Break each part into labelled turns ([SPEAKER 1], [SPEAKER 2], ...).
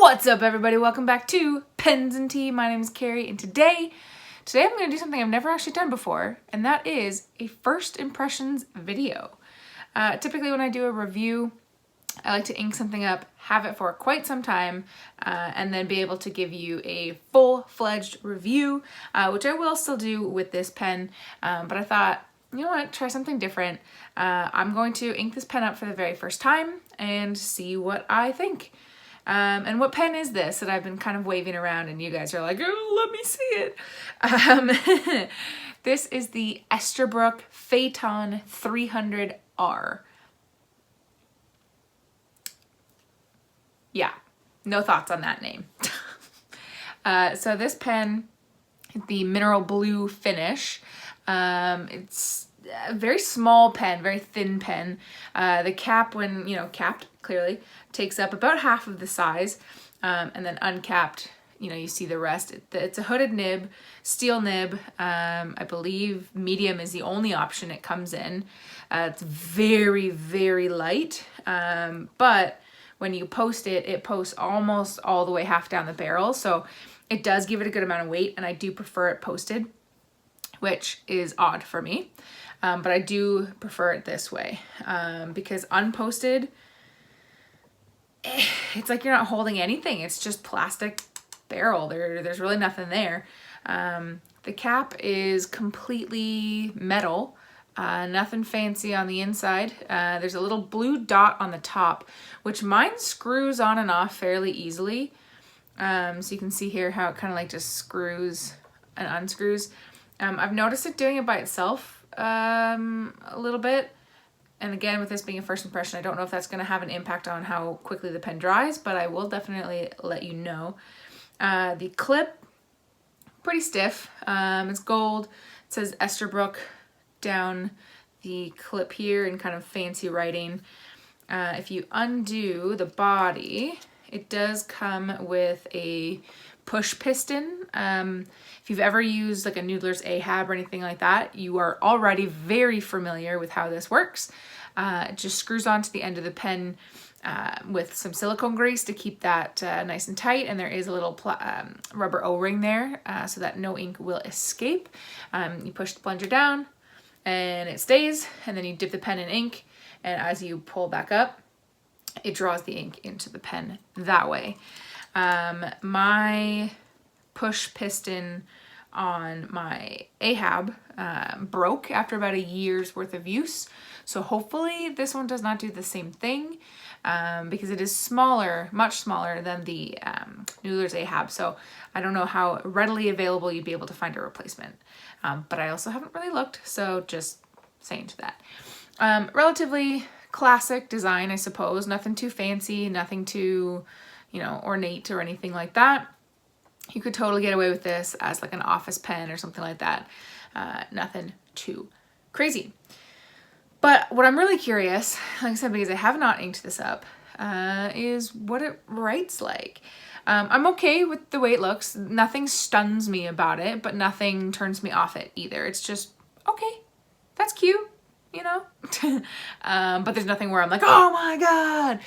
[SPEAKER 1] What's up, everybody? Welcome back to Pens and Tea. My name is Carrie, and today I'm going to do something I've never actually done before, and that is a first impressions video. Typically when I do a review, I like to ink something up, have it for quite some time, and then be able to give you a full-fledged review, which I will still do with this pen, but I thought, you know what, try something different. I'm going to ink this pen up for the very first time and see what I think. And what pen is this that I've been kind of waving around and you guys are like, oh, let me see it. This is the Esterbrook Phaeton 300R. Yeah, no thoughts on that name. So this pen, the mineral blue finish, it's a very small pen, very thin pen. The cap, when, capped, clearly, takes up about half of the size, and then uncapped, you see the rest. It's a hooded nib, steel nib. I believe medium is the only option it comes in. It's very, very light, but when you post it, it posts almost all the way half down the barrel, so it does give it a good amount of weight, and I do prefer it posted, which is odd for me. But I do prefer it this way, because unposted, it's like you're not holding anything. It's just plastic barrel. There's really nothing there. The cap is completely metal, nothing fancy on the inside. There's a little blue dot on the top, which mine screws on and off fairly easily. So you can see here how it kind of like just screws and unscrews. I've noticed it doing it by itself a little bit. And again, with this being a first impression, I don't know if that's going to have an impact on how quickly the pen dries, but I will definitely let you know. The clip, pretty stiff. It's gold. It says Esterbrook down the clip here in kind of fancy writing. If you undo the body, it does come with a push piston. If you've ever used like a Noodler's Ahab or anything like that, you are already very familiar with how this works. It just screws onto the end of the pen with some silicone grease to keep that nice and tight, and there is a little rubber O-ring there so that no ink will escape. You push the plunger down and it stays, and then you dip the pen in ink, and as you pull back up, it draws the ink into the pen that way. My push piston on my Ahab broke after about a year's worth of use, so hopefully this one does not do the same thing, because it is smaller, much smaller than the Noodler's Ahab, so I don't know how readily available you'd be able to find a replacement, but I also haven't really looked, so just saying to that. Relatively classic design, I suppose. Nothing too fancy, nothing too ornate or anything like that. You could totally get away with this as like an office pen or something like that. Nothing too crazy. But what I'm really curious, like I said, because I have not inked this up, is what it writes like. I'm okay with the way it looks. Nothing stuns me about it, but nothing turns me off it either. It's just, okay, that's cute. But there's nothing where I'm like, oh my God,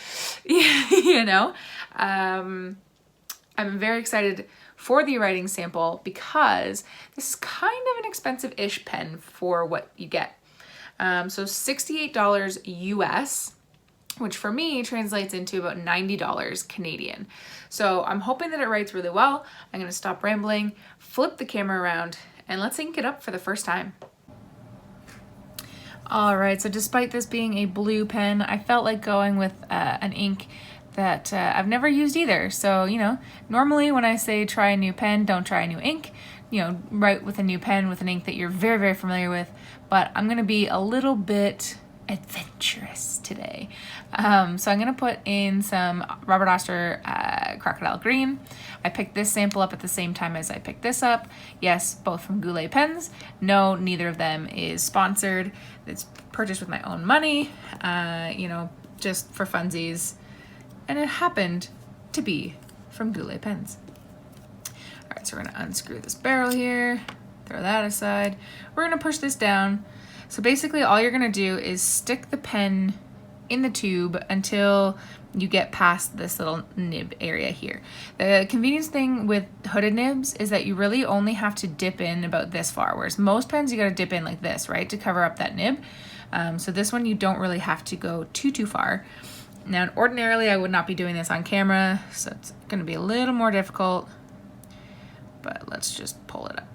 [SPEAKER 1] I'm very excited for the writing sample because this is kind of an expensive-ish pen for what you get. So $68 US, which for me translates into about $90 Canadian. So I'm hoping that it writes really well. I'm gonna stop rambling, flip the camera around, and let's ink it up for the first time. All right, so despite this being a blue pen, I felt like going with an ink that I've never used either. So, normally when I say try a new pen, don't try a new ink, write with a new pen with an ink that you're very, very familiar with. But I'm gonna be a little bit adventurous today. So I'm gonna put in some Robert Oster Crocodile Green. I picked this sample up at the same time as I picked this up. Yes, both from Goulet Pens. No, neither of them is sponsored. It's purchased with my own money, just for funsies. And it happened to be from Goulet Pens. All right, so we're gonna unscrew this barrel here, throw that aside. We're gonna push this down. So basically all you're gonna do is stick the pen in the tube until you get past this little nib area here. The convenience thing with hooded nibs is that you really only have to dip in about this far, whereas most pens you gotta dip in like this, right, to cover up that nib. So this one you don't really have to go too far. Now ordinarily I would not be doing this on camera, so it's gonna be a little more difficult, but let's just pull it up.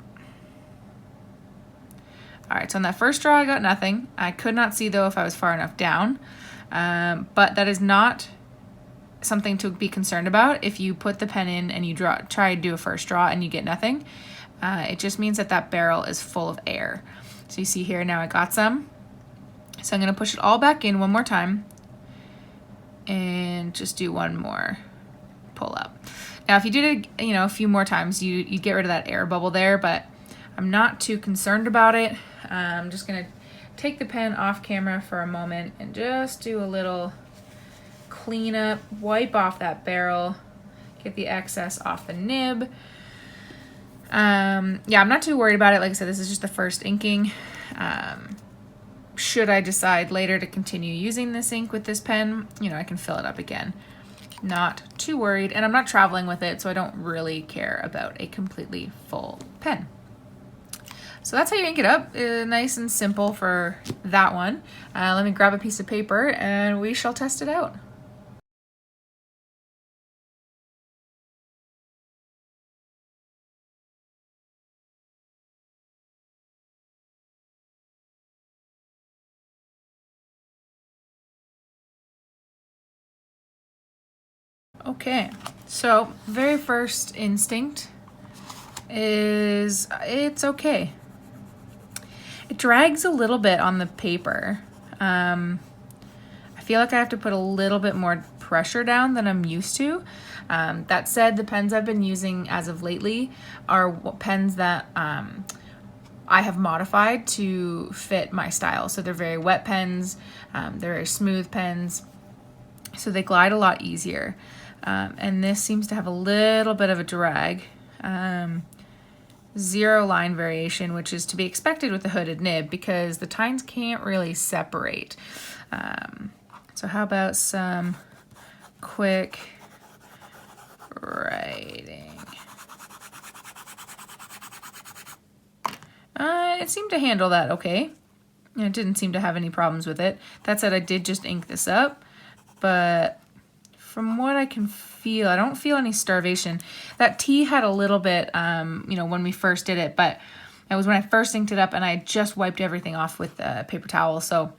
[SPEAKER 1] All right, so on that first draw I got nothing. I could not see though if I was far enough down, but that is not something to be concerned about. If you put the pen in and you try to do a first draw and you get nothing, it just means that that barrel is full of air. So you see here now I got some. So I'm gonna push it all back in one more time and just do one more pull up. Now if you did it, you know, a few more times, you get rid of that air bubble there, but I'm not too concerned about it. I'm just gonna take the pen off camera for a moment and just do a little clean up, wipe off that barrel, get the excess off the nib. Yeah, I'm not too worried about it. Like I said, this is just the first inking. Should I decide later to continue using this ink with this pen, you know, I can fill it up again. Not too worried, and I'm not traveling with it, so I don't really care about a completely full pen. So that's how you ink it up. Nice and simple for that one. Let me grab a piece of paper and we shall test it out. Okay, so very first instinct is it's okay. It drags a little bit on the paper. I feel like I have to put a little bit more pressure down than I'm used to. That said, the pens I've been using as of lately are pens that I have modified to fit my style. So they're very wet pens, they're very smooth pens, so they glide a lot easier. And this seems to have a little bit of a drag. Zero line variation, which is to be expected with the hooded nib because the tines can't really separate. So how about some quick writing? It seemed to handle that okay. It didn't seem to have any problems with it. That said, I did just ink this up, but from what I can feel, I don't feel any starvation. That T had a little bit, you know, when we first did it, but it was when I first inked it up and I just wiped everything off with a paper towel. So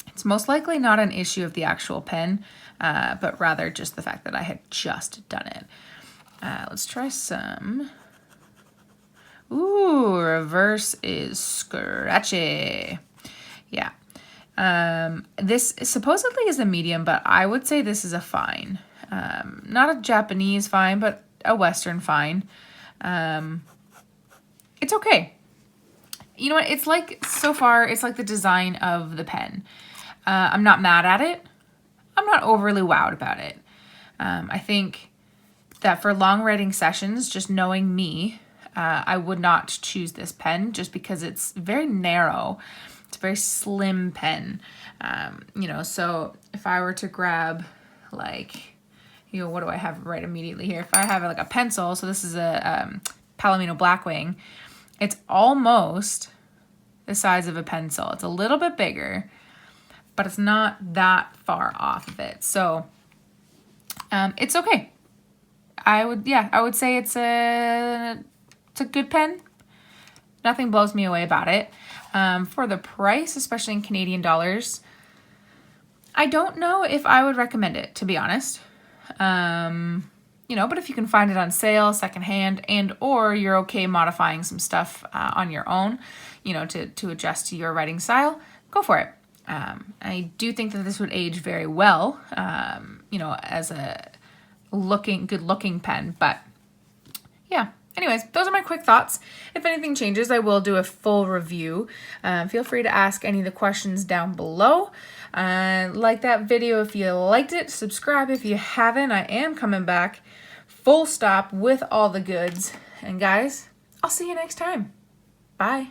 [SPEAKER 1] it's most likely not an issue of the actual pen, but rather just the fact that I had just done it. Let's try some. Ooh, reverse is scratchy. Yeah. This supposedly is a medium, but I would say this is a fine. Not a Japanese fine, but a Western fine. It's okay. You know what? It's like, so far, it's like the design of the pen. I'm not mad at it. I'm not overly wowed about it. I think that for long writing sessions, just knowing me, I would not choose this pen just because it's very narrow. It's a very slim pen. You know, so if I were to grab like, you know, what do I have right immediately here? If I have like a pencil, so this is a Palomino Blackwing, it's almost the size of a pencil. It's a little bit bigger, but it's not that far off of it. So it's okay. I would say it's a good pen. Nothing blows me away about it. For the price, especially in Canadian dollars, I don't know if I would recommend it, to be honest. You know, but if you can find it on sale, secondhand, and or you're okay modifying some stuff on your own, you know, to adjust to your writing style, go for it. I do think that this would age very well, you know, as a good looking pen, but yeah. Anyways, those are my quick thoughts. If anything changes, I will do a full review. Feel free to ask any of the questions down below. Like that video if you liked it. Subscribe if you haven't. I am coming back full stop with all the goods. And guys, I'll see you next time. Bye.